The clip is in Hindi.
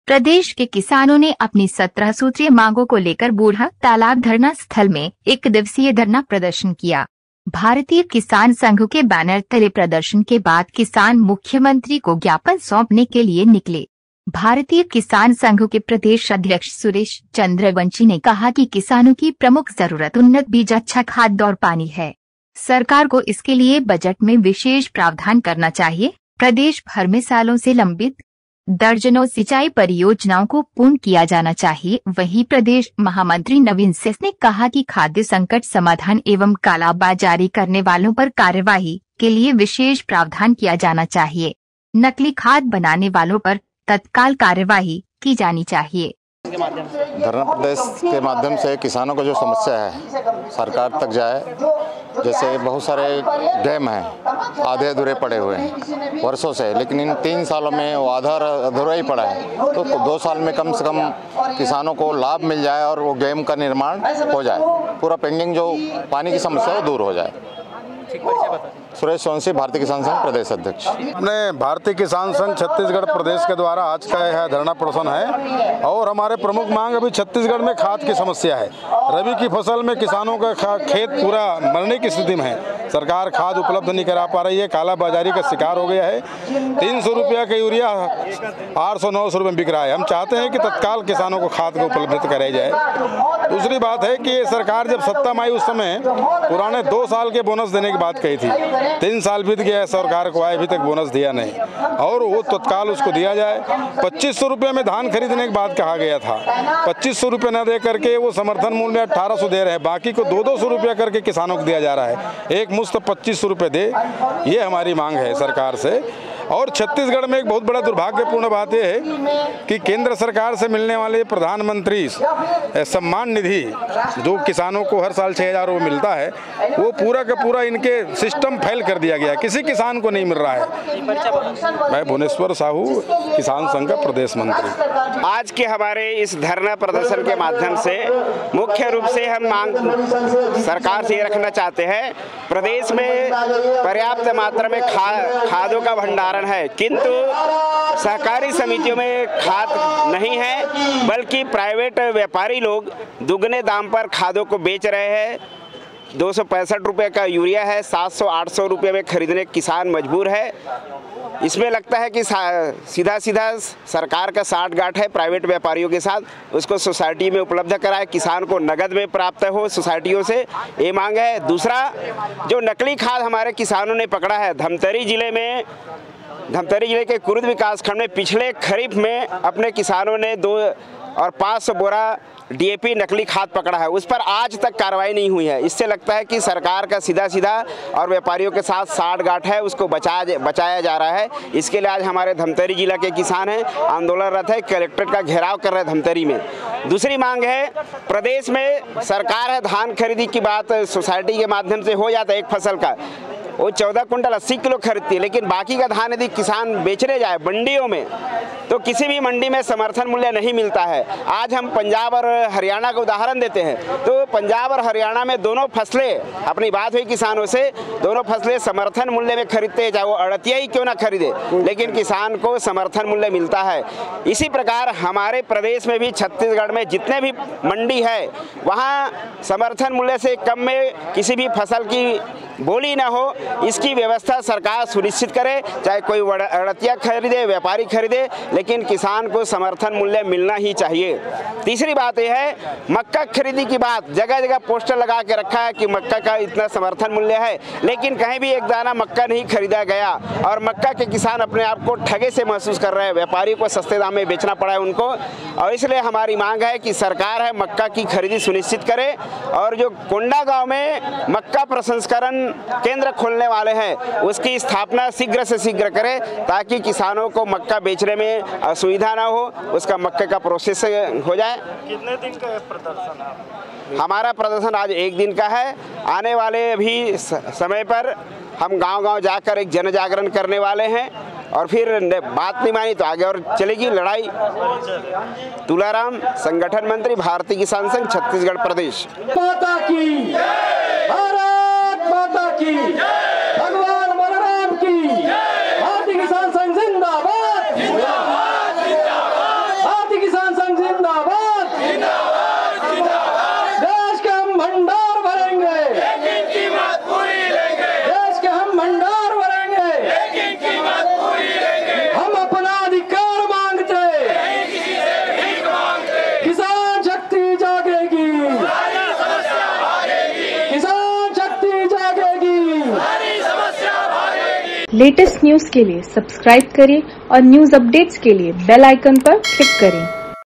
प्रदेश के किसानों ने अपनी 17 सूत्रीय मांगों को लेकर बूढ़ा तालाब धरना स्थल में 1 दिवसीय धरना प्रदर्शन किया। भारतीय किसान संघ के बैनर तले प्रदर्शन के बाद किसान मुख्यमंत्री को ज्ञापन सौंपने के लिए निकले। भारतीय किसान संघ के प्रदेश अध्यक्ष सुरेश चंद्र वंशी ने कहा कि किसानों की प्रमुख जरूरत उन्नत बीज, अच्छा खाद और पानी है। सरकार को इसके लिए बजट में विशेष प्रावधान करना चाहिए। प्रदेश भर में सालों से लंबित दर्जनों सिंचाई परियोजनाओं को पूर्ण किया जाना चाहिए। वहीं प्रदेश महामंत्री नवीन सेस ने कहा कि खाद्य संकट समाधान एवं कालाबाजारी करने वालों पर कार्यवाही के लिए विशेष प्रावधान किया जाना चाहिए। नकली खाद बनाने वालों पर तत्काल कार्यवाही की जानी चाहिए। धरना प्रदेश के माध्यम से किसानों को जो समस्या है सरकार तक जाए। जैसे बहुत सारे डैम हैं आधे अधूरे पड़े हुए हैं वर्षों से, लेकिन इन 3 सालों में वो आधा अधूरा ही पड़ा है। तो 2 साल में कम से कम किसानों को लाभ मिल जाए और वो डैम का निर्माण हो जाए, पूरा पेंडिंग जो पानी की समस्या है वो दूर हो जाए। सुरेश वंशी, भारतीय किसान संघ प्रदेश अध्यक्ष। अपने भारतीय किसान संघ छत्तीसगढ़ प्रदेश के द्वारा आज का यह धरना प्रदर्शन है और हमारे प्रमुख मांग अभी छत्तीसगढ़ में खाद की समस्या है। रबी की फसल में किसानों का खेत पूरा मरने की स्थिति में है। सरकार खाद उपलब्ध नहीं करा पा रही है, कालाबाजारी का शिकार हो गया है। 300 रुपया का यूरिया 800-900 रुपये में बिक रहा है। हम चाहते हैं कि तत्काल किसानों को खाद को उपलब्ध कराई जाए। दूसरी बात है कि सरकार जब सत्ता में आई उस समय पुराने 2 साल के बोनस देने की बात कही थी। 3 साल बीत गया, सरकार को आए अभी तक बोनस दिया नहीं और वो तत्काल उसको दिया जाए। 2500 रुपये में धान खरीदने की बात कहा गया था, 2500 रुपये न दे करके वो समर्थन मूल्य में 1800 दे रहे हैं, बाकी को 200 रुपया करके किसानों को दिया जा रहा है। एक मुश्त 2500 रुपये दे, ये हमारी मांग है सरकार से। और छत्तीसगढ़ में एक बहुत बड़ा दुर्भाग्यपूर्ण बात यह है कि केंद्र सरकार से मिलने वाले प्रधानमंत्री सम्मान निधि जो किसानों को हर साल 6000 रुपये मिलता है, वो पूरा का पूरा इनके सिस्टम फेल कर दिया गया है, किसी किसान को नहीं मिल रहा है। मैं भुवनेश्वर साहू, किसान संघ का प्रदेश मंत्री। आज के हमारे इस धरना प्रदर्शन के माध्यम से मुख्य रूप से हम मांग सरकार से ये रखना चाहते हैं, प्रदेश में पर्याप्त मात्रा में खादों का भंडारण है, किंतु सहकारी समितियों में खाद नहीं है, बल्कि प्राइवेट व्यापारी लोग दुगने दाम पर खादों को बेच रहे हैं। 265 रुपये का यूरिया है, 700-800 रुपये में खरीदने किसान मजबूर है। इसमें लगता है कि सीधा सरकार का साठगांठ है प्राइवेट व्यापारियों के साथ, उसको सोसाइटी में उपलब्ध कराए, किसान को नगद में प्राप्त हो सोसाइटियों से, ये मांग है। दूसरा, जो नकली खाद हमारे किसानों ने पकड़ा है, धमतरी जिले के कुरुद विकास खंड में पिछले खरीफ में अपने किसानों ने 2 और 500 बोरा DAP नकली खाद पकड़ा है, उस पर आज तक कार्रवाई नहीं हुई है। इससे लगता है कि सरकार का सीधा और व्यापारियों के साथ साठगांठ है, उसको बचाया जा रहा है। इसके लिए आज हमारे धमतरी जिला के किसान हैं, आंदोलनरत है, कलेक्ट्रेट का घेराव कर रहे हैं धमतरी में। दूसरी मांग है, प्रदेश में सरकार है धान खरीदी की बात सोसाइटी के माध्यम से हो जाता है, एक फसल का वो 14 कुंटल 80 किलो खरीदती है, लेकिन बाकी का धान यदि किसान बेचने जाए मंडियों में तो किसी भी मंडी में समर्थन मूल्य नहीं मिलता है। आज हम पंजाब और हरियाणा का उदाहरण देते हैं, तो पंजाब और हरियाणा में दोनों फसलें, अपनी बात हुई किसानों से, दोनों फसलें समर्थन मूल्य में खरीदते हैं, चाहे वो अड़तिया ही क्यों ना खरीदे, लेकिन किसान को समर्थन मूल्य मिलता है। इसी प्रकार हमारे प्रदेश में भी, छत्तीसगढ़ में जितने भी मंडी है, वहाँ समर्थन मूल्य से कम में किसी भी फसल की बोली ना हो, इसकी व्यवस्था सरकार सुनिश्चित करे। चाहे कोई अड़तिया खरीदे, व्यापारी खरीदे, लेकिन किसान को समर्थन मूल्य मिलना ही चाहिए। तीसरी बात यह है, मक्का खरीदी की बात, जगह जगह पोस्टर लगा के रखा है कि मक्का का इतना समर्थन मूल्य है, लेकिन कहीं भी एक दाना मक्का नहीं खरीदा गया और मक्का के किसान अपने आप को ठगे से महसूस कर रहे हैं। व्यापारी को सस्ते दाम में बेचना पड़ा है उनको, और इसलिए हमारी मांग है कि सरकार है मक्का की खरीदी सुनिश्चित करे और जो कोंडा गाँव में मक्का प्रसंस्करण केंद्र खोलने वाले हैं उसकी स्थापना शीघ्र से शीघ्र करें, ताकि किसानों को मक्का बेचने में असुविधा ना हो, उसका मक्के का प्रोसेस हो जाए। कितने दिन का प्रदर्शन है? हमारा प्रदर्शन आज 1 दिन का है। आने वाले अभी समय पर हम गांव-गांव जाकर एक जन जागरण करने वाले हैं और फिर बात नहीं मानी तो आगे और चलेगी लड़ाई। तुलाराम, संगठन मंत्री, भारतीय किसान संघ, छत्तीसगढ़ प्रदेश। माता की, भारत माता की, भगवान बलराम की, भारतीय किसान संघ जिंदाबाद, जिंदाबाद, जिंदाबाद। लेटेस्ट न्यूज के लिए सब्सक्राइब करें और न्यूज अपडेट्स के लिए बेल आइकन पर क्लिक करें।